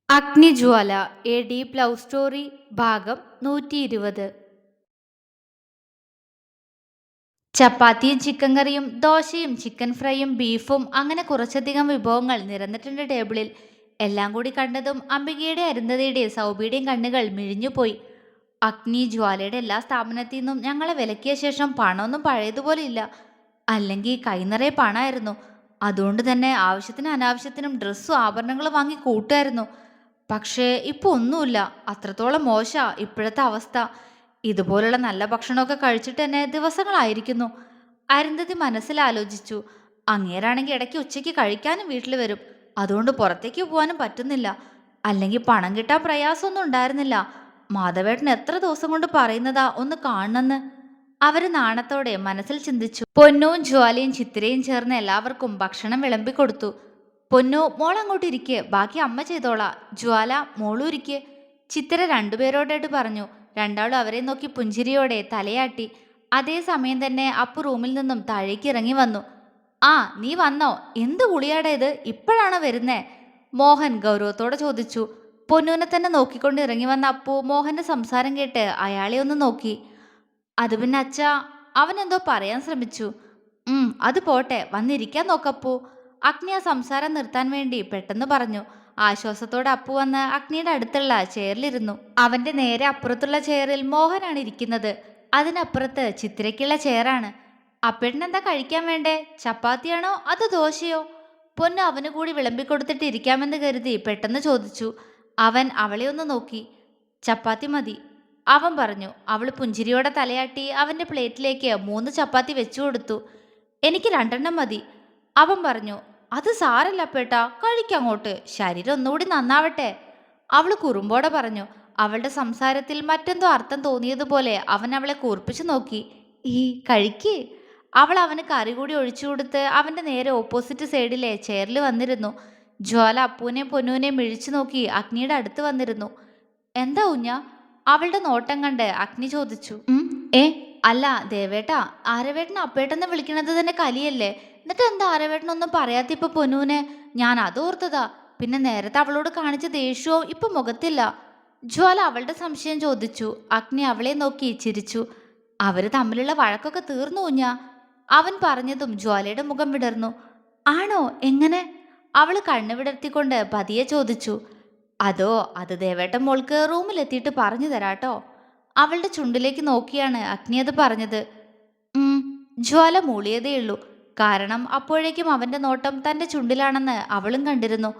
അഗ്നിജ്വാല A deep love story ഭാഗം 120. ചപ്പാത്തിയും chicken കറിയും ദോശയും ചിക്കൻ ഫ്രൈയും ബീഫും അങ്ങനെ കുറച്ചധികം വിഭവങ്ങൾ നിരന്നിട്ടുണ്ട് ടേബിളിൽ. എല്ലാം കൂടി കണ്ടതും അംബികയുടെ, അരുന്ധതിയുടെ, സൗബിയുടെയും കണ്ണുകൾ മിഴിഞ്ഞുപോയി. അഗ്നിജ്വാലയുടെ എല്ലാ സ്ഥാപനത്തിൽ നിന്നും ഞങ്ങളെ വിലക്കിയ ശേഷം പണമൊന്നും പഴയതുപോലെ ഇല്ല. അല്ലെങ്കിൽ കൈനിറയെ പണമായിരുന്നു. അതുകൊണ്ട് തന്നെ ആവശ്യത്തിനും അനാവശ്യത്തിനും ഡ്രസ്സും ആഭരണങ്ങളും വാങ്ങി കൂട്ടുമായിരുന്നു. പക്ഷേ ഇപ്പോൾ ഒന്നുമില്ല. അത്രത്തോളം മോശാ ഇപ്പോഴത്തെ അവസ്ഥ. ഇതുപോലുള്ള നല്ല ഭക്ഷണമൊക്കെ കഴിച്ചിട്ട് തന്നെ ദിവസങ്ങളായിരിക്കുന്നു. അരുന്ധതി മനസ്സിലാലോചിച്ചു. അങ്ങേരാണെങ്കിൽ ഇടയ്ക്ക് ഉച്ചയ്ക്ക് കഴിക്കാനും വീട്ടിൽ വരും. അതുകൊണ്ട് പുറത്തേക്ക് പോകാനും പറ്റുന്നില്ല. അല്ലെങ്കിൽ പണം കിട്ടാൻ പ്രയാസമൊന്നും ഉണ്ടായിരുന്നില്ല. മാധവേട്ടൻ എത്ര ദിവസം കൊണ്ട് പറയുന്നതാ ഒന്ന് കാണണമെന്ന്. അവര് നാണത്തോടെ മനസ്സിൽ ചിന്തിച്ചു. പൊന്നുവും ജ്വാലയും ചിത്തിരയും ചേർന്ന് എല്ലാവർക്കും ഭക്ഷണം വിളമ്പിക്കൊടുത്തു. പൊന്നു, മോൾ അങ്ങോട്ട് ഇരിക്കെ, ബാക്കി അമ്മ ചെയ്തോളാ. ജ്വാല, മോളും ഇരിക്കെ. ചിത്തിര രണ്ടുപേരോടായിട്ട് പറഞ്ഞു. രണ്ടാളും അവരെ നോക്കി പുഞ്ചിരിയോടെ തലയാട്ടി. അതേസമയം തന്നെ അപ്പു റൂമിൽ നിന്നും താഴേക്ക് ഇറങ്ങി വന്നു. ആ, നീ വന്നോ? എന്ത് ഗുളിയാടേ ഇത്? ഇപ്പോഴാണോ വരുന്നേ? മോഹൻ ഗൗരവത്തോടെ ചോദിച്ചു. പൊന്നുവിനെ തന്നെ നോക്കിക്കൊണ്ട് ഇറങ്ങി വന്ന അപ്പു മോഹന്റെ സംസാരം കേട്ട് അയാളെ ഒന്ന് നോക്കി. അത് പിന്നെ അച്ഛാ, അവനെന്തോ പറയാൻ ശ്രമിച്ചു. അത് പോട്ടെ, വന്നിരിക്കാൻ നോക്കപ്പൂ. അഗ്നി ആ സംസാരം നിർത്താൻ വേണ്ടി പെട്ടെന്ന് പറഞ്ഞു. ആശ്വാസത്തോടെ അപ്പു വന്ന് അഗ്നിയുടെ അടുത്തുള്ള ചെയറിലിരുന്നു. അവന്റെ നേരെ അപ്പുറത്തുള്ള ചെയറിൽ മോഹനാണ് ഇരിക്കുന്നത്. അതിനപ്പുറത്ത് ചിത്രയ്ക്കുള്ള ചെയറാണ്. അപ്പേട്ടനെന്താ കഴിക്കാൻ വേണ്ടേ? ചപ്പാത്തിയാണോ അതോ ദോശയോ? പൊന്ന് അവന് കൂടി വിളമ്പിക്കൊടുത്തിട്ട് ഇരിക്കാമെന്ന് കരുതി പെട്ടെന്ന് ചോദിച്ചു. അവൻ അവളെ ഒന്ന് നോക്കി. ചപ്പാത്തി മതി, അവൻ പറഞ്ഞു. അവൾ പുഞ്ചിരിയോടെ തലയാട്ടി അവന്റെ പ്ലേറ്റിലേക്ക് 3 ചപ്പാത്തി വെച്ചു കൊടുത്തു. എനിക്ക് 2 മതി, അവൻ പറഞ്ഞു. അത് സാരല്ല പേട്ടാ, കഴിക്കങ്ങോട്ട്, ശരീരം ഒന്നുകൂടി നന്നാവട്ടെ, അവൾ കുറുമ്പോടെ പറഞ്ഞു. അവളുടെ സംസാരത്തിൽ മറ്റെന്തോ അർത്ഥം തോന്നിയതുപോലെ അവൻ അവളെ കൂർപ്പിച്ചു നോക്കി. ഈ കഴിക്ക്. അവൾ അവന് കറി കൂടി ഒഴിച്ചു കൊടുത്ത് അവന്റെ നേരെ ഓപ്പോസിറ്റ് സൈഡിലെ ചെയറിൽ വന്നിരുന്നു. ജ്വാല അപ്പൂനെയും പൊന്നുവിനെയും മിഴിച്ചു നോക്കി അഗ്നിയുടെ അടുത്ത് വന്നിരുന്നു. എന്താ ഊഞ്ഞ? അവളുടെ നോട്ടം കണ്ട് അഗ്നി ചോദിച്ചു. ഏ അല്ല ദേവേട്ടാ, ആരവേട്ടൻ അപ്പേട്ടെന്ന് വിളിക്കണത് തന്നെ കലിയല്ലേ? എന്നിട്ട് എന്താ ആരവേട്ടനൊന്നും പറയാത്ത ഇപ്പൊ പൊന്നൂന്? ഞാൻ അതോർത്തതാ. പിന്നെ നേരത്തെ അവളോട് കാണിച്ച ദേഷ്യവും ഇപ്പൊ മുഖത്തില്ല. ജ്വാല അവളുടെ സംശയം ചോദിച്ചു. അഗ്നി അവളെ നോക്കി ചിരിച്ചു. അവര് തമ്മിലുള്ള വഴക്കൊക്കെ തീർന്നു ഊഞ്ഞ. അവൻ പറഞ്ഞതും ജ്വാലയുടെ മുഖം വിടർന്നു. ആണോ? എങ്ങനെ? അവള് കണ്ണു വിടർത്തിക്കൊണ്ട് പതിയെ ചോദിച്ചു. അതോ, അത് ദേവേട്ടൻ മോൾക്ക് റൂമിലെത്തിയിട്ട് പറഞ്ഞു തരാട്ടോ. അവളുടെ ചുണ്ടിലേക്ക് നോക്കിയാണ് അഗ്നി അത് പറഞ്ഞത്. ജ്വാല മൂളിയതേയുള്ളൂ. കാരണം അപ്പോഴേക്കും അവന്റെ നോട്ടം തന്റെ ചുണ്ടിലാണെന്ന് അവളും കണ്ടിരുന്നു.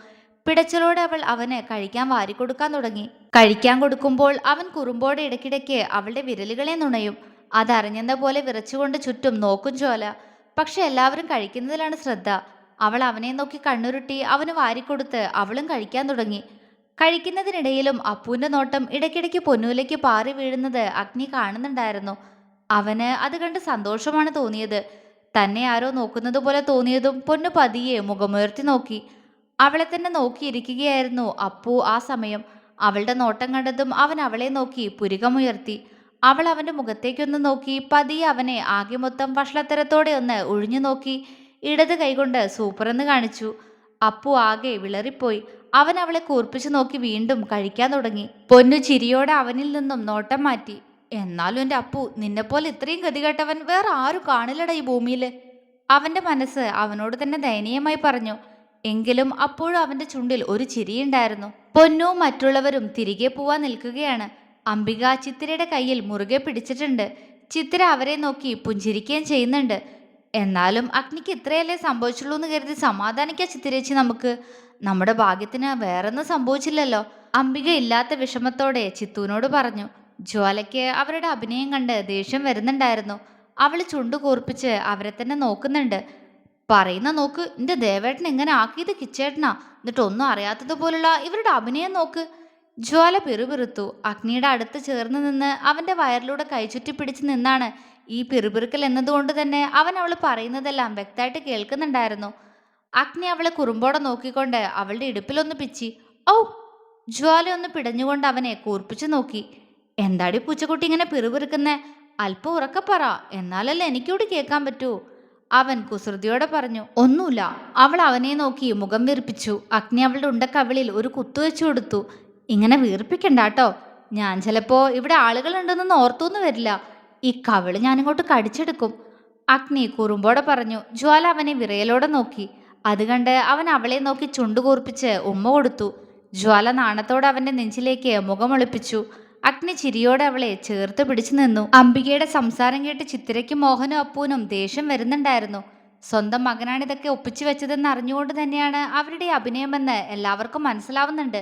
പിടച്ചലോടെ അവൾ അവന് കഴിക്കാൻ വാരിക്കൊടുക്കാൻ തുടങ്ങി. കഴിക്കാൻ കൊടുക്കുമ്പോൾ അവൻ കുറുമ്പോടെ ഇടയ്ക്കിടയ്ക്ക് അവളുടെ വിരലുകളെ നുണയും. അതറിഞ്ഞെന്ന പോലെ വിറച്ചുകൊണ്ട് ചുറ്റും നോക്കും ജ്വാല. പക്ഷെ എല്ലാവരും കഴിക്കുന്നതിലാണ് ശ്രദ്ധ. അവൾ അവനെ നോക്കി കണ്ണുരുട്ടി അവന് വാരിക്കൊടുത്ത് അവളും കഴിക്കാൻ തുടങ്ങി. കഴിക്കുന്നതിനിടയിലും അപ്പുവിന്റെ നോട്ടം ഇടയ്ക്കിടയ്ക്ക് പൊന്നൂലേക്ക് പാറി വീഴുന്നത് അഗ്നി കാണുന്നുണ്ടായിരുന്നു. അവന് അത് കണ്ട് സന്തോഷമാണ് തോന്നിയത്. തന്നെ ആരോ നോക്കുന്നത് പോലെ തോന്നിയതും പൊന്നു പതിയെ മുഖമുയർത്തി നോക്കി. അവളെ തന്നെ നോക്കിയിരിക്കുകയായിരുന്നു അപ്പു ആ സമയം. അവളുടെ നോട്ടം കണ്ടതും അവൻ അവളെ നോക്കി പുരികമുയർത്തി. അവൾ അവന്റെ മുഖത്തേക്കൊന്ന് നോക്കി പതിയെ അവനെ ആകെ മൊത്തം വഷളത്തരത്തോടെ ഒന്ന് ഒഴിഞ്ഞു നോക്കി ഇടത് കൈകൊണ്ട് സൂപ്പറെന്ന് കാണിച്ചു. അപ്പു ആകെ വിളറിപ്പോയി. അവൻ അവളെ കൂർപ്പിച്ചു നോക്കി വീണ്ടും കഴിക്കാൻ തുടങ്ങി. പൊന്നു ചിരിയോടെ അവനിൽ നിന്നും നോട്ടം മാറ്റി. എന്നാലും എൻ്റെ അപ്പു, നിന്നെപ്പോലെ ഇത്രയും ഗതികെട്ടവൻ വേറെ ആരും കാണില്ലട ഈ ഭൂമിയില്. അവന്റെ മനസ്സ് അവനോട് തന്നെ ദയനീയമായി പറഞ്ഞു. എങ്കിലും അപ്പോഴും അവന്റെ ചുണ്ടിൽ ഒരു ചിരിയുണ്ടായിരുന്നു. പൊന്നുവും മറ്റുള്ളവരും തിരികെ പോവാൻ നിൽക്കുകയാണ്. അംബിക ചിത്തിരയുടെ കയ്യിൽ മുറുകെ പിടിച്ചിട്ടുണ്ട്. ചിത്തിര അവരെ നോക്കി പുഞ്ചിരിക്കുകയും ചെയ്യുന്നുണ്ട്. എന്നാലും അഗ്നിക്ക് ഇത്രയല്ലേ സംഭവിച്ചുള്ളൂ എന്ന് കരുതി സമാധാനിക്കാ ചിത്തിരേച്ചി നമുക്ക്. നമ്മുടെ ഭാഗ്യത്തിന് വേറൊന്നും സംഭവിച്ചില്ലല്ലോ. അംബിക ഇല്ലാത്ത വിഷമത്തോടെ ചിത്തുവിനോട് പറഞ്ഞു. ജ്വാലയ്ക്ക് അവരുടെ അഭിനയം കണ്ട് ദേഷ്യം വരുന്നുണ്ടായിരുന്നു. അവള് ചുണ്ടു കൂർപ്പിച്ച് അവരെ തന്നെ നോക്കുന്നുണ്ട്. പറയുന്ന നോക്ക്, എന്റെ ദേവേട്ടൻ എങ്ങനെ ആക്കിയത് കിച്ചേട്ടനാ. എന്നിട്ട് ഒന്നും അറിയാത്തതുപോലുള്ള ഇവരുടെ അഭിനയം നോക്ക്. ജ്വാല പിറുപിറുത്തു. അഗ്നിയുടെ അടുത്ത് ചേർന്ന് നിന്ന് അവന്റെ വയറിലൂടെ കൈചുറ്റി പിടിച്ച് നിന്നാണ് ഈ പിറുപിറുക്കൽ എന്നതുകൊണ്ട് തന്നെ അവൻ അവൾ പറയുന്നതെല്ലാം വ്യക്തമായിട്ട് കേൾക്കുന്നുണ്ടായിരുന്നു. അഗ്നി അവളെ കുറുമ്പോടെ നോക്കിക്കൊണ്ട് അവളുടെ ഇടുപ്പിലൊന്ന് പിച്ചി. ഔ! ജ്വാല ഒന്ന് പിടഞ്ഞുകൊണ്ട് അവനെ കൂർപ്പിച്ചു നോക്കി. എന്താടി പൂച്ചക്കുട്ടി ഇങ്ങനെ പിറുപിറുക്കുന്നേ? അല്പം ഉറക്കപ്പറ, എന്നാലല്ലേ എനിക്കൂടി കേൾക്കാൻ പറ്റൂ. അവൻ കുസൃതിയോടെ പറഞ്ഞു. ഒന്നുമില്ല. അവൾ അവനെ നോക്കി മുഖം വീർപ്പിച്ചു. അഗ്നി അവളുടെ ഉണ്ടക്കവിളിൽ ഒരു കുത്തുവെച്ചു കൊടുത്തു. ഇങ്ങനെ വീർപ്പിക്കണ്ടാട്ടോ. ഞാൻ ചിലപ്പോ ഇവിടെ ആളുകളുണ്ടെന്നൊന്നും ഓർത്തൊന്നും വരില്ല. ഈ കവിള് ഞാനിങ്ങോട്ട് കടിച്ചെടുക്കും. അഗ്നി കുറുമ്പോടെ പറഞ്ഞു. ജ്വാല അവനെ വിറയലോടെ നോക്കി. അത് കണ്ട് അവൻ അവളെ നോക്കി ചുണ്ടുകൂർപ്പിച്ച് ഉമ്മ കൊടുത്തു. ജ്വാല നാണത്തോടെ അവന്റെ നെഞ്ചിലേക്ക് മുഖമൊളിപ്പിച്ചു. അഗ്നി ചിരിയോടെ അവളെ ചേർത്ത് പിടിച്ചു നിന്നു. അംബികയുടെ സംസാരം കേട്ട് ചിത്തിരയ്ക്കും മോഹനും അപ്പൂനും ദേഷ്യം വരുന്നുണ്ടായിരുന്നു. സ്വന്തം മകനാണിതൊക്കെ ഒപ്പിച്ചു വെച്ചതെന്ന് അറിഞ്ഞുകൊണ്ട് തന്നെയാണ് അവരുടെ അഭിനയമെന്ന് എല്ലാവർക്കും മനസ്സിലാവുന്നുണ്ട്.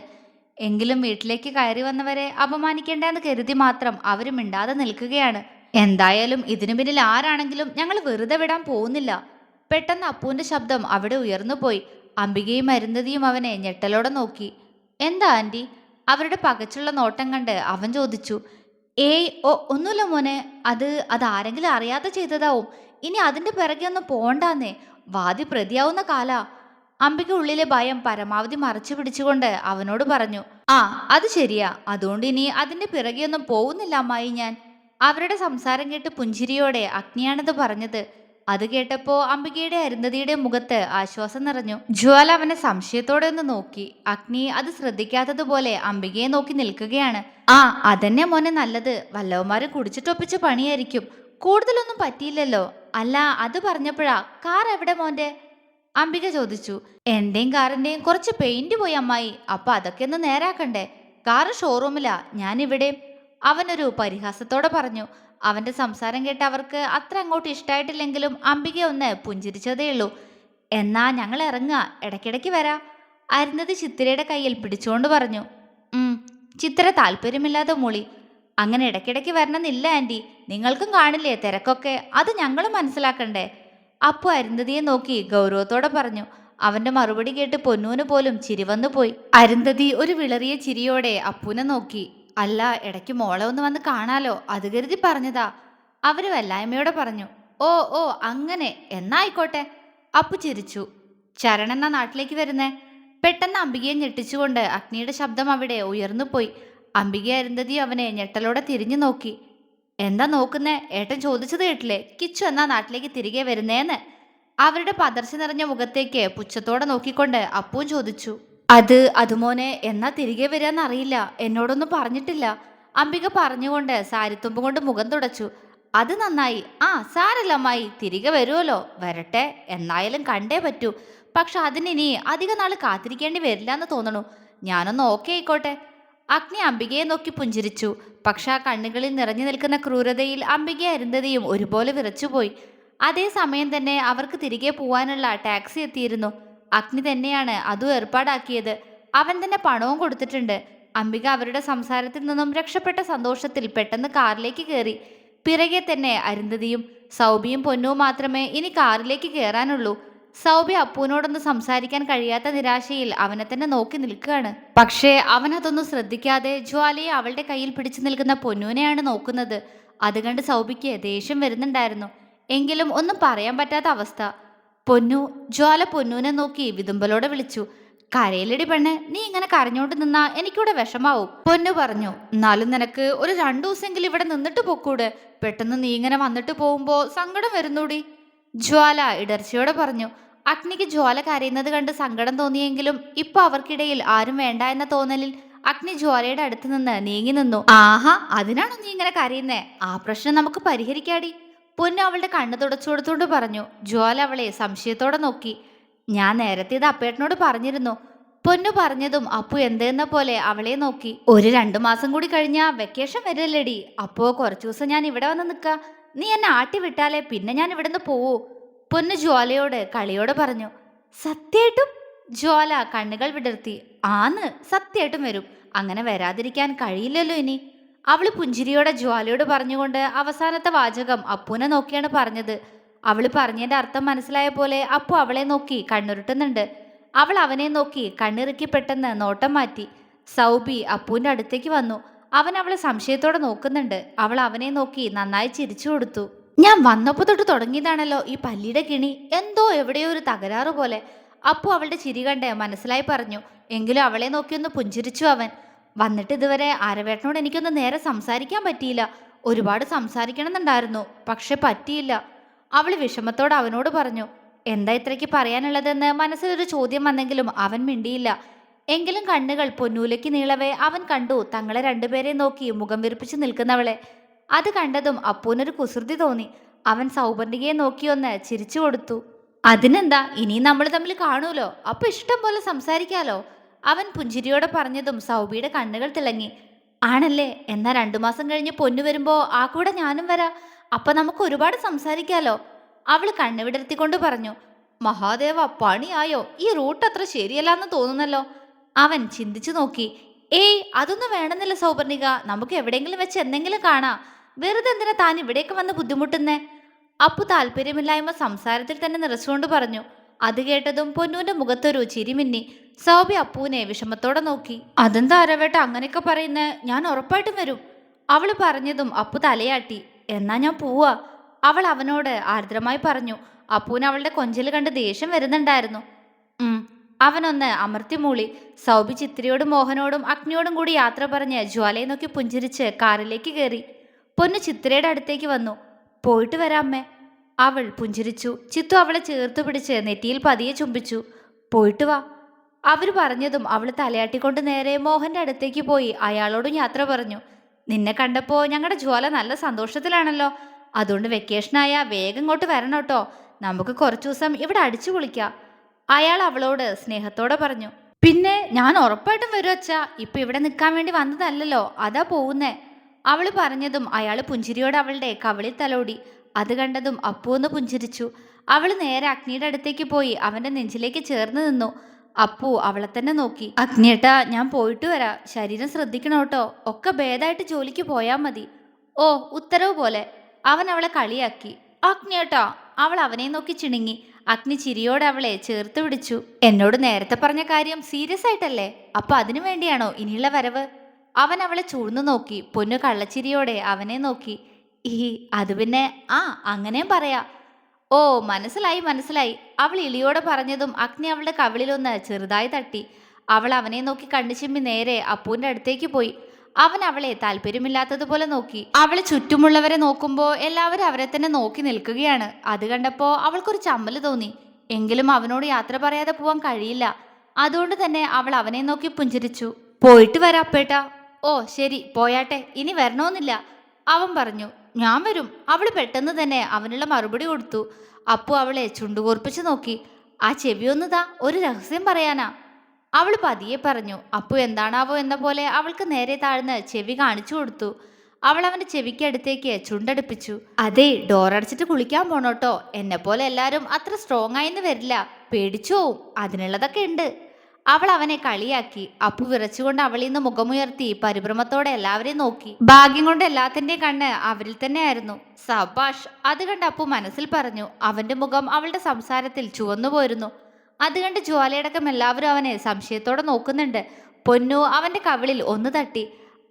എങ്കിലും വീട്ടിലേക്ക് കയറി വന്നവരെ അപമാനിക്കേണ്ടെന്ന് കരുതി മാത്രം അവരും മിണ്ടാതെ നിൽക്കുകയാണ്. എന്തായാലും ഇതിനു പിന്നിൽ ആരാണെങ്കിലും ഞങ്ങൾ വെറുതെ വിടാൻ പോകുന്നില്ല. പെട്ടെന്ന് അപ്പൂന്റെ ശബ്ദം അവിടെ ഉയർന്നുപോയി. അംബികയും അരുന്ധതിയും അവനെ ഞെട്ടലോടെ നോക്കി. എന്താ ആന്റി? അവരുടെ പകച്ചുള്ള നോട്ടം കണ്ട് അവൻ ചോദിച്ചു. ഏയ് ഒന്നുമില്ല മോനെ. അതാരെങ്കിലും അറിയാതെ ചെയ്തതാവും. ഇനി അതിന്റെ പിറകെ ഒന്നും പോണ്ടാന്നേ. വാദി പ്രതിയാവുന്ന കാലാ. അംബിക ഉള്ളിലെ ഭയം പരമാവധി മറച്ചു പിടിച്ചുകൊണ്ട് അവനോട് പറഞ്ഞു. ആ, അത് ശരിയാ. അതുകൊണ്ട് ഇനി അതിന്റെ പിറകെയൊന്നും പോകുന്നില്ല അമ്മായി ഞാൻ. അവരുടെ സംസാരം കേട്ട് പുഞ്ചിരിയോടെ അഗ്നിയാണത് പറഞ്ഞത്. അത് കേട്ടപ്പോ അംബികയുടെ അരുന്ധതിയുടെ മുഖത്ത് ആശ്വാസം നിറഞ്ഞു. ജ്വാല അവനെ സംശയത്തോടെ ഒന്ന് നോക്കി. അഗ്നി അത് ശ്രദ്ധിക്കാത്തതുപോലെ അംബികയെ നോക്കി നിൽക്കുകയാണ്. ആ, അതന്നെ മോനെ നല്ലത്. വല്ലവന്മാരും കുടിച്ചിട്ടൊപ്പിച്ച പണിയായിരിക്കും. കൂടുതലൊന്നും പറ്റിയില്ലല്ലോ. അല്ല, അത് പറഞ്ഞപ്പോഴാ കാർ എവിടെ മോന്റെ? അംബിക ചോദിച്ചു. എന്റെയും കാറിന്റെയും കുറച്ച് പെയിന്റ് പോയി അമ്മായി. അപ്പൊ അതൊക്കെ ഒന്ന് നേരാക്കണ്ടേ? കാറ് ഷോറൂമിലാ, ഞാനിവിടെ. അവനൊരു പരിഹാസത്തോടെ പറഞ്ഞു. അവന്റെ സംസാരം കേട്ട് അവർക്ക് അത്ര അങ്ങോട്ട് ഇഷ്ടായിട്ടില്ലെങ്കിലും അംബിക ഒന്ന് പുഞ്ചിരിച്ചതേയുള്ളൂ. എന്നാ ഞങ്ങൾ ഇറങ്ങുക, ഇടയ്ക്കിടയ്ക്ക് വരാം. അരുന്നത് ചിത്തിരയുടെ കയ്യിൽ പിടിച്ചുകൊണ്ട് പറഞ്ഞു. ചിത്തിര താല്പര്യമില്ലാതെ മൂളി. അങ്ങനെ ഇടയ്ക്കിടയ്ക്ക് വരണമെന്നില്ല ആന്റി. നിങ്ങൾക്കും കാണില്ലേ തിരക്കൊക്കെ? അത് ഞങ്ങൾ മനസ്സിലാക്കണ്ടേ? അപ്പു അരുന്ധതിയെ നോക്കി ഗൗരവത്തോടെ പറഞ്ഞു. അവന്റെ മറുപടി കേട്ട് പൊന്നൂന് പോലും ചിരി വന്നു പോയി. അരുന്ധതി ഒരു വിളറിയ ചിരിയോടെ അപ്പുനെ നോക്കി. അല്ല, ഇടയ്ക്ക് മോളെ ഒന്ന് വന്ന് കാണാലോ, അത് കരുതി പറഞ്ഞതാ. അവര് വല്ലായ്മയോടെ പറഞ്ഞു. ഓ ഓ അങ്ങനെ, എന്നായിക്കോട്ടെ. അപ്പു ചിരിച്ചു. ചരൺ എന്നാ നാട്ടിലേക്ക് വരുന്നേ? പെട്ടെന്ന് അംബികയെ ഞെട്ടിച്ചുകൊണ്ട് അഗ്നിയുടെ ശബ്ദം അവിടെ ഉയർന്നു പോയി. അംബിക അരുന്ധതി അവനെ ഞെട്ടലോടെ തിരിഞ്ഞു നോക്കി. എന്താ നോക്കുന്നേ? ഏട്ടൻ ചോദിച്ചത് കേട്ടില്ലേ? കിച്ചു എന്നാ നാട്ടിലേക്ക് തിരികെ വരുന്നേന്ന്. അവരുടെ പതർച്ച നിറഞ്ഞ മുഖത്തേക്ക് പുച്ഛത്തോടെ നോക്കിക്കൊണ്ട് അപ്പുവും ചോദിച്ചു. അത് മോനെ, എന്നാ തിരികെ വരാന്നറിയില്ല. എന്നോടൊന്നും പറഞ്ഞിട്ടില്ല. അംബിക പറഞ്ഞുകൊണ്ട് സാരിത്തുമ്പ് കൊണ്ട് മുഖം തുടച്ചു. അത് നന്നായി. ആ, സാരല്ല അമ്മായി, തിരികെ വരുമല്ലോ. വരട്ടെ. എന്നായാലും കണ്ടേ പറ്റൂ. പക്ഷെ അതിനിനി അധിക നാള് കാത്തിരിക്കേണ്ടി വരില്ല എന്ന് തോന്നണു. ഞാനൊന്ന് ഓക്കെ ആയിക്കോട്ടെ. അഗ്നി അംബികയെ നോക്കി പുഞ്ചിരിച്ചു. പക്ഷെ ആ കണ്ണുകളിൽ നിറഞ്ഞു നിൽക്കുന്ന ക്രൂരതയിൽ അംബിക അരുന്ധതിയും ഒരുപോലെ വിറച്ചുപോയി. അതേസമയം തന്നെ അവർക്ക് തിരികെ പോവാനുള്ള ടാക്സി എത്തിയിരുന്നു. അഗ്നി തന്നെയാണ് അതും ഏർപ്പാടാക്കിയത്. അവൻ തന്നെ പണവും കൊടുത്തിട്ടുണ്ട്. അംബിക അവരുടെ സംസാരത്തിൽ നിന്നും രക്ഷപ്പെട്ട സന്തോഷത്തിൽ പെട്ടെന്ന് കാറിലേക്ക് കയറി. പിറകെ തന്നെ അരുന്ധതിയും സൗബിയും പൊന്നുവും മാത്രമേ ഇനി കാറിലേക്ക് കയറാനുള്ളൂ. സൗബി അപ്പുവിനോടൊന്ന് സംസാരിക്കാൻ കഴിയാത്ത നിരാശയിൽ അവനെ തന്നെ നോക്കി നിൽക്കുകയാണ്. പക്ഷേ അവൻ അതൊന്നും ശ്രദ്ധിക്കാതെ ജ്വാലയെ അവളുടെ കയ്യിൽ പിടിച്ചു നിൽക്കുന്ന പൊന്നുവിനെയാണ് നോക്കുന്നത്. അത് കണ്ട് സൗബിക്ക് ദേഷ്യം വരുന്നുണ്ടായിരുന്നു. എങ്കിലും ഒന്നും പറയാൻ പറ്റാത്ത അവസ്ഥ. പൊന്നു. ജ്വാല പൊന്നുവിനെ നോക്കി വിതുമ്പലോടെ വിളിച്ചു. കരയിലടി പെണ്ണ്, നീ ഇങ്ങനെ കരഞ്ഞോണ്ട് നിന്നാ എനിക്കിവിടെ വിഷമാവും. പൊന്നു പറഞ്ഞു. എന്നാലും നിനക്ക് ഒരു 2 ദിവസമെങ്കിലും ഇവിടെ നിന്നിട്ട് പൊക്കൂടെ? പെട്ടെന്ന് നീ ഇങ്ങനെ വന്നിട്ട് പോകുമ്പോ സങ്കടം വരുന്നൂടി. ജ്വാല ഇടർച്ചയോടെ പറഞ്ഞു. അഗ്നിക്ക് ജ്വാല കരയുന്നത് കണ്ട് സങ്കടം തോന്നിയെങ്കിലും ഇപ്പൊ അവർക്കിടയിൽ ആരും വേണ്ട എന്ന തോന്നലിൽ അഗ്നി ജ്വാലയുടെ അടുത്ത് നിന്ന് നീങ്ങി നിന്നു. ആഹാ, അതിനാണോ നീ ഇങ്ങനെ കരയുന്നേ? ആ പ്രശ്നം നമുക്ക് പരിഹരിക്കാടി. പൊന്നു അവളുടെ കണ്ണ് തുടച്ചു കൊടുത്തോണ്ട് പറഞ്ഞു. ജ്വാല അവളെ സംശയത്തോടെ നോക്കി. ഞാൻ നേരത്തെ ഇത് അപ്പേട്ടനോട് പറഞ്ഞിരുന്നു. പൊന്നു പറഞ്ഞതും അപ്പു എന്തെന്ന പോലെ അവളെ നോക്കി. ഒരു 2 മാസം കൂടി കഴിഞ്ഞാ വെക്കേഷൻ വരില്ലേടി. അപ്പോ കുറച്ചു ദിവസം ഞാൻ ഇവിടെ വന്ന് നിൽക്ക. നീ എന്നെ ആട്ടി വിട്ടാലേ പിന്നെ ഞാൻ ഇവിടുന്ന് പോവൂ. പൊന്നു ജ്വാലയോട് കളിയോടെ പറഞ്ഞു. സത്യായിട്ടും? ജ്വാല കണ്ണുകൾ വിടർത്തി. ആന്ന്, സത്യായിട്ടും വരും. അങ്ങനെ വരാതിരിക്കാൻ കഴിയില്ലല്ലോ ഇനി. അവള് പുഞ്ചിരിയോടെ ജ്വാലയോട് പറഞ്ഞുകൊണ്ട് അവസാനത്തെ വാചകം അപ്പുനെ നോക്കിയാണ് പറഞ്ഞത്. അവള് പറഞ്ഞതിന്റെ അർത്ഥം മനസ്സിലായ പോലെ അപ്പു അവളെ നോക്കി കണ്ണുരുട്ടുന്നുണ്ട്. അവൾ അവനെ നോക്കി കണ്ണിറുക്കി പെട്ടെന്ന് നോട്ടം മാറ്റി. സൗബി അപ്പുവിന്റെ അടുത്തേക്ക് വന്നു. അവൻ അവളെ സംശയത്തോടെ നോക്കുന്നുണ്ട്. അവൾ അവനെ നോക്കി നന്നായി ചിരിച്ചു കൊടുത്തു. ഞാൻ വന്നപ്പോ തൊട്ട് തുടങ്ങിയതാണല്ലോ ഈ പല്ലിയുടെ കിണി. എന്തോ എവിടെയോ ഒരു തകരാറ് പോലെ. അപ്പു അവളുടെ ചിരി കണ്ട് മനസ്സിലായി പറഞ്ഞു. എങ്കിലും അവളെ നോക്കിയൊന്ന് പുഞ്ചിരിച്ചു അവൻ. വന്നിട്ട് ഇതുവരെ ആരവേട്ടനോട് എനിക്കൊന്ന് നേരെ സംസാരിക്കാൻ പറ്റിയില്ല. ഒരുപാട് സംസാരിക്കണം എന്നുണ്ടായിരുന്നു, പക്ഷെ പറ്റിയില്ല. അവള് വിഷമത്തോടെ അവനോട് പറഞ്ഞു. എന്താ ഇത്രയ്ക്ക് പറയാനുള്ളതെന്ന് മനസ്സിലൊരു ചോദ്യം വന്നെങ്കിലും അവൻ മിണ്ടിയില്ല. എങ്കിലും കണ്ണുകൾ പൊന്നൂലയ്ക്ക് നീളവേ അവൻ കണ്ടു തങ്ങളെ രണ്ടുപേരെ നോക്കി മുഖം വീർപ്പിച്ചു നിൽക്കുന്നവളെ. അത് കണ്ടതും അപ്പൂനൊരു കുസൃതി തോന്നി. അവൻ സൗപർണികയെ നോക്കിയൊന്ന് ചിരിച്ചു കൊടുത്തു. അതിനെന്താ, ഇനിയും നമ്മൾ തമ്മിൽ കാണൂലോ, അപ്പൊ ഇഷ്ടം പോലെ സംസാരിക്കാലോ. അവൻ പുഞ്ചിരിയോടെ പറഞ്ഞതും സൗബിയുടെ കണ്ണുകൾ തിളങ്ങി. ആണല്ലേ, എന്നാ 2 മാസം കഴിഞ്ഞ് പൊന്നു വരുമ്പോ ആ കൂടെ ഞാനും വരാം. അപ്പൊ നമുക്ക് ഒരുപാട് സംസാരിക്കാലോ. അവള് കണ്ണുവിടർത്തിക്കൊണ്ട് പറഞ്ഞു. മഹാദേവ, പണിയായോ? ഈ റൂട്ട് അത്ര ശരിയല്ലാന്ന് തോന്നുന്നല്ലോ. അവൻ ചിന്തിച്ചു നോക്കി. ഏയ്, അതൊന്നും വേണമെന്നില്ല സൗപർണിക, നമുക്ക് എവിടെയെങ്കിലും വെച്ച് എന്തെങ്കിലും കാണാം. വെറുതെ എന്തിനാ താൻ ഇവിടേക്ക് വന്ന് ബുദ്ധിമുട്ടുന്നേ? അപ്പു താല്പര്യമില്ലായ്മ സംസാരത്തിൽ തന്നെ നിറച്ചുകൊണ്ട് പറഞ്ഞു. അത് കേട്ടതും പൊന്നൂന്റെ മുഖത്തൊരു ചിരി മിന്നി. സൗബി അപ്പുവിനെ വിഷമത്തോടെ നോക്കി. അതെന്താ അരവേട്ട അങ്ങനെയൊക്കെ പറയുന്നേ? ഞാൻ ഉറപ്പായിട്ടും വരും. അവള് പറഞ്ഞതും അപ്പു തലയാട്ടി. എന്നാ ഞാൻ പോവാ, അവൾ അവനോട് ആർദ്രമായി പറഞ്ഞു. അപ്പുവിന് അവളുടെ കൊഞ്ചല് കണ്ട് ദേഷ്യം വരുന്നുണ്ടായിരുന്നു. അവനൊന്ന് അമർത്തി മൂളി. സൗബി ചിത്രയോടും മോഹനോടും അഗ്നിയോടും കൂടി യാത്ര പറഞ്ഞ് ജ്വാലയെ നോക്കി പുഞ്ചിരിച്ച് കാറിലേക്ക് കയറി. പൊന്നു ചിത്രയുടെ അടുത്തേക്ക് വന്നു. പോയിട്ട് വരാമ്മേ. അവൾ പുഞ്ചിരിച്ചു. ചിത്തു അവളെ ചേർത്ത് പിടിച്ച് നെറ്റിയിൽ പതിയെ ചുംബിച്ചു. പോയിട്ട് വാ. അവർ പറഞ്ഞതും അവൾ തലയാട്ടിക്കൊണ്ട് നേരെ മോഹന്റെ അടുത്തേക്ക് പോയി അയാളോടും യാത്ര പറഞ്ഞു. നിന്നെ കണ്ടപ്പോ ഞങ്ങളുടെ ജ്വാല നല്ല സന്തോഷത്തിലാണല്ലോ. അതുകൊണ്ട് വെക്കേഷനായ വേഗം ഇങ്ങോട്ട് വരണം കേട്ടോ. നമുക്ക് കുറച്ചു ദിവസം ഇവിടെ അടിച്ചു പൊളിക്കാം. അയാൾ അവളോട് സ്നേഹത്തോടെ പറഞ്ഞു. പിന്നെ ഞാൻ ഉറപ്പായിട്ടും വരും അച്ഛാ. ഇപ്പൊ ഇവിടെ നിൽക്കാൻ വേണ്ടി വന്നതല്ലല്ലോ, അതാ പോകുന്നേ. അവള് പറഞ്ഞതും അയാൾ പുഞ്ചിരിയോടെ അവളുടെ കവിളിൽ തലോടി. അത് കണ്ടതും അപ്പു ഒന്ന് പുഞ്ചിരിച്ചു. അവള് നേരെ അഗ്നിയുടെ അടുത്തേക്ക് പോയി അവന്റെ നെഞ്ചിലേക്ക് ചേർന്ന് നിന്നു. അപ്പു അവളെ തന്നെ നോക്കി. അഗ്നിയേട്ടാ, ഞാൻ പോയിട്ട് വരാം. ശരീരം ശ്രദ്ധിക്കണോട്ടോ. ഒക്കെ ഭേദമായിട്ട് ജോലിക്ക് പോയാൽ മതി. ഓ, ഉത്തരവ് പോലെ. അവൻ അവളെ കളിയാക്കി. അഗ്നിയേട്ടാ. അവൾ അവനെ നോക്കി ചിണുങ്ങി. അഗ്നി ചിരിയോടെ അവളെ ചേർത്ത് പിടിച്ചു. എന്നോട് നേരത്തെ പറഞ്ഞ കാര്യം സീരിയസ് ആയിട്ടല്ലേ? അപ്പൊ അതിനു വേണ്ടിയാണോ ഇനിയുള്ള വരവ്? അവൻ അവളെ ചൂഴ്ന്നു നോക്കി. പൊന്നു കള്ളച്ചിരിയോടെ അവനെ നോക്കി. ഈ അത് പിന്നെ അങ്ങനെയും പറയാ. ഓ, മനസ്സിലായി മനസ്സിലായി. അവൾ ഇളിയോടെ പറഞ്ഞതും അഗ്നി അവളുടെ കവിളിലൊന്ന് ചെറുതായി തട്ടി. അവൾ അവനെ നോക്കി കണ്ണു ചിമ്മി നേരെ അപ്പുവിന്റെ അടുത്തേക്ക് പോയി. അവൻ അവളെ താല്പര്യമില്ലാത്തതുപോലെ നോക്കി. അവളെ ചുറ്റുമുള്ളവരെ നോക്കുമ്പോൾ എല്ലാവരും അവരെ തന്നെ നോക്കി നിൽക്കുകയാണ്. അത് കണ്ടപ്പോ അവൾക്കൊരു ചമ്മല് തോന്നി. എങ്കിലും അവനോട് യാത്ര പറയാതെ പോവാൻ കഴിയില്ല. അതുകൊണ്ട് തന്നെ അവൾ അവനെ നോക്കി പുഞ്ചിരിച്ചു. പോയിട്ട് വരാം അപ്പേട്ടാ. ഓ ശരി, പോയാട്ടെ, ഇനി വരണോന്നില്ല. അവൻ പറഞ്ഞു. ഞാൻ വരും. അവൾ പെട്ടെന്ന് തന്നെ അവനുള്ള മറുപടി കൊടുത്തു. അപ്പു അവളെ ചുണ്ടുകൂർപ്പിച്ച് നോക്കി. ആ ചെവിയൊന്നുതാ, ഒരു രഹസ്യം പറയാനാ. അവൾ പതിയെ പറഞ്ഞു. അപ്പു എന്താണാവോ എന്ന പോലെ അവൾക്ക് നേരെ താഴ്ന്ന് ചെവി കാണിച്ചു കൊടുത്തു. അവൾ അവന്റെ ചെവിക്കടുത്തേക്ക് ചുണ്ടടുപ്പിച്ചു. അതെ, ഡോറടച്ചിട്ട് കുളിക്കാൻ പോണോട്ടോ. എന്നെ പോലെ എല്ലാരും അത്ര സ്ട്രോങ് ആയിന്ന് വരില്ല, പേടിച്ചു പോവും. അതിനുള്ളതൊക്കെ ഉണ്ട്. അവൾ അവനെ കളിയാക്കി. അപ്പു വിറച്ചുകൊണ്ട് അവളിൽ നിന്ന് മുഖമുയർത്തി പരിഭ്രമത്തോടെ എല്ലാവരെയും നോക്കി. ഭാഗ്യം കൊണ്ട് എല്ലാത്തിന്റെയും കണ്ണ് അവരിൽ തന്നെയായിരുന്നു. സബാഷ്. അത് കണ്ട് അപ്പു മനസ്സിൽ പറഞ്ഞു. അവന്റെ മുഖം അവളുടെ സംസാരത്തിൽ ചുവന്നു പോയിരുന്നു. അത് കണ്ട് ജ്വാലയടക്കം എല്ലാവരും അവനെ സംശയത്തോടെ നോക്കുന്നുണ്ട്. പൊന്നു അവന്റെ കവിളിൽ ഒന്ന് തട്ടി.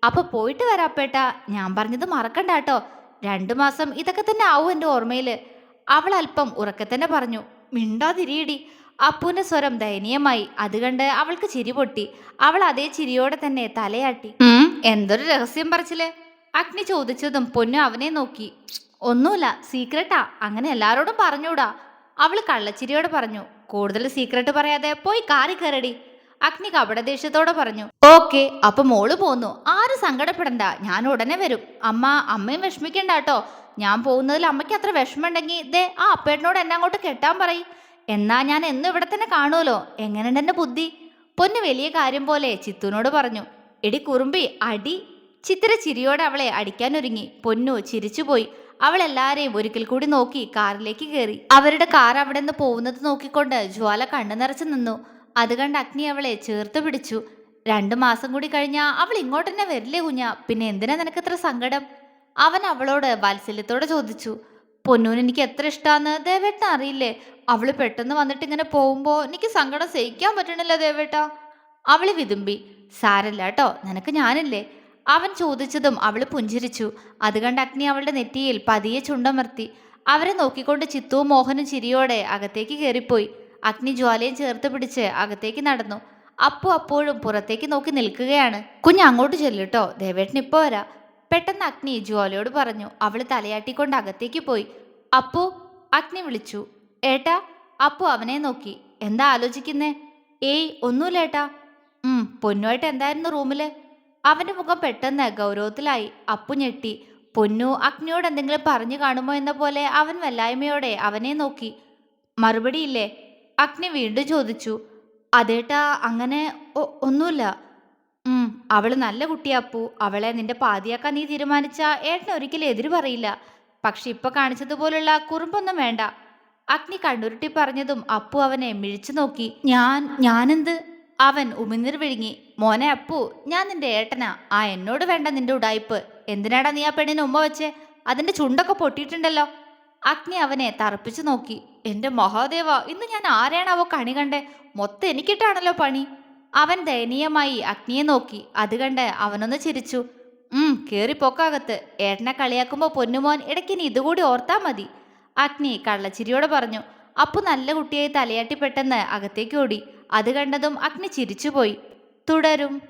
അപ്പൊ പോയിട്ട് വരാപ്പേട്ടാ. ഞാൻ പറഞ്ഞത് മറക്കണ്ട കേട്ടോ. 2 മാസം ഇതൊക്കെ തന്നെ ആവും എൻ്റെ ഓർമ്മയില്. അവൾ അല്പം ഉറക്കെ തന്നെ പറഞ്ഞു. മിണ്ടാതിരിയിടി. അപ്പുവിന്റെ സ്വരം ദയനീയമായി. അത് കണ്ട് അവൾക്ക് ചിരി പൊട്ടി. അവൾ അതേ ചിരിയോടെ തന്നെ തലയാട്ടി. എന്തൊരു രഹസ്യം പറച്ചില്? അഗ്നി ചോദിച്ചതും പൊന്നു അവനെ നോക്കി. ഒന്നുമില്ല, സീക്രട്ടാ. അങ്ങനെ എല്ലാരോടും പറഞ്ഞൂടാ. അവൾ കള്ളച്ചിരിയോടെ പറഞ്ഞു. കൂടുതൽ സീക്രട്ട് പറയാതെ പോയി കാറി കയറടി. അഗ്നി കപടദേഷ്യത്തോടെ പറഞ്ഞു. ഓക്കെ, അപ്പൊ മോള് പോന്നു. ആരും സങ്കടപ്പെടണ്ട, ഞാൻ ഉടനെ വരും. അമ്മയും വിഷമിക്കണ്ട കേട്ടോ. ഞാൻ പോകുന്നതിൽ അമ്മയ്ക്ക് അത്ര വിഷമമുണ്ടെങ്കിൽ ദേ ആ അപ്പേട്ടനോട് എന്നെ അങ്ങോട്ട് കെട്ടാൻ പറയും. എന്നാ ഞാൻ എന്നും ഇവിടെ തന്നെ കാണുമല്ലോ. എങ്ങനെയുണ്ട് എന്റെ ബുദ്ധി? പൊന്നു വലിയ കാര്യം പോലെ ചിത്തുവിനോട് പറഞ്ഞു. എടി കുറുമ്പി, അടി. ചിത്തിര ചിരിയോടെ അവളെ അടിക്കാനൊരുങ്ങി. പൊന്നു ചിരിച്ചുപോയി. അവൾ എല്ലാരെയും ഒരിക്കൽ കൂടി നോക്കി കാറിലേക്ക് കയറി. അവരുടെ കാർ അവിടെ നിന്ന് പോകുന്നത് നോക്കിക്കൊണ്ട് ജ്വാല കണ്ണു നിറച്ചു നിന്നു. അത് കണ്ട് അഗ്നി അവളെ ചേർത്ത് പിടിച്ചു. 2 മാസം കൂടി കഴിഞ്ഞാ അവൾ ഇങ്ങോട്ട് തന്നെ വരില്ലേ കുഞ്ഞ? പിന്നെ എന്തിനാ നിനക്കത്ര സങ്കടം? അവൻ അവളോട് വാത്സല്യത്തോടെ ചോദിച്ചു. പൊന്നൂന് എനിക്ക് എത്ര ഇഷ്ടാന്ന് ദേവേട്ടന് അറിയില്ലേ? അവള് പെട്ടെന്ന് വന്നിട്ട് ഇങ്ങനെ പോകുമ്പോ എനിക്ക് സങ്കടം സഹിക്കാൻ പറ്റണില്ല ദേവേട്ട. അവള് വിതുമ്പി. സാരല്ല കേട്ടോ, നിനക്ക് ഞാനില്ലേ? അവൻ ചോദിച്ചതും അവള് പുഞ്ചിരിച്ചു. അത് കണ്ട് അഗ്നി അവളുടെ നെറ്റിയിൽ പതിയെ ചുണ്ടമർത്തി. അവരെ നോക്കിക്കൊണ്ട് ചിത്തുവും മോഹനും ചിരിയോടെ അകത്തേക്ക് കയറിപ്പോയി. അഗ്നി ജ്വാലയും ചേർത്ത് പിടിച്ച് അകത്തേക്ക് നടന്നു. അപ്പോഴും പുറത്തേക്ക് നോക്കി നിൽക്കുകയാണ്. കുഞ്ഞ് അങ്ങോട്ട് ചെല്ലുട്ടോ, ദേവേട്ടൻ ഇപ്പൊ വരാ. പെട്ടെന്ന് അഗ്നി ജ്വാലയോട് പറഞ്ഞു. അവള് തലയാട്ടിക്കൊണ്ട് അകത്തേക്ക് പോയി. അപ്പു അഗ്നി വിളിച്ചു. ഏട്ടാ. അപ്പു അവനെ നോക്കി. എന്താ ആലോചിക്കുന്നേ? ഏയ് ഒന്നുമില്ല ഏട്ടാ. പൊന്നുമായിട്ട് എന്തായിരുന്നു റൂമില്? അവന്റെ മുഖം പെട്ടെന്ന് ഗൗരവത്തിലായി. അപ്പു ഞെട്ടി. പൊന്നു അഗ്നിയോട് എന്തെങ്കിലും പറഞ്ഞു കാണുമോ എന്ന പോലെ അവൻ വല്ലായ്മയോടെ അവനെ നോക്കി. മറുപടിയില്ലേ? അഗ്നി വീണ്ടും ചോദിച്ചു. അതേട്ടാ, അങ്ങനെ ഒന്നുമില്ല. ഉം അവള് നല്ല കുട്ടിയാ അപ്പു. അവളെ നിന്റെ പാതിയാക്കാൻ നീ തീരുമാനിച്ച ഏട്ടൻ ഒരിക്കലും എതിര് പറയില്ല. പക്ഷെ ഇപ്പൊ കാണിച്ചതുപോലുള്ള കുറുമ്പൊന്നും വേണ്ട. അഗ്നി കണ്ണുരുട്ടി പറഞ്ഞതും അപ്പു അവനെ മിഴിച്ചു നോക്കി. ഞാനെന്ത്? അവൻ ഉമിനീർ വിഴുങ്ങി. മോനെ അപ്പു, ഞാൻ നിന്റെ ഏട്ടനാ. എന്നോട് വേണ്ട നിന്റെ ഉടായിപ്പ്. എന്തിനാടാ നീ ആ പെണ്ണിന് ഉമ്മ വെച്ചേ? അതിന്റെ ചുണ്ടൊക്കെ പൊട്ടിയിട്ടുണ്ടല്ലോ. അഗ്നി അവനെ തറപ്പിച്ചു നോക്കി. എന്റെ മഹാദേവ, ഇന്ന് ഞാൻ ആരെയാണാവോ കണി കണ്ടേ? മൊത്തം എനിക്കിട്ടാണല്ലോ പണി. അവൻ ദയനീയമായി അഗ്നിയെ നോക്കി. അത് കണ്ട് അവനൊന്ന് ചിരിച്ചു. കേറിപ്പോക്കകത്ത്. ഏട്ടനെ കളിയാക്കുമ്പോ പൊന്നുമോൻ ഇടയ്ക്കിനി ഇതുകൂടി ഓർത്താ മതി. അഗ്നി കള്ളച്ചിരിയോടെ പറഞ്ഞു. അപ്പു നല്ല കുട്ടിയായി തലയാട്ടി പെട്ടെന്ന് അകത്തേക്ക് ഓടി. അത് കണ്ടതും അഗ്നി ചിരിച്ചുപോയി. തുടരും.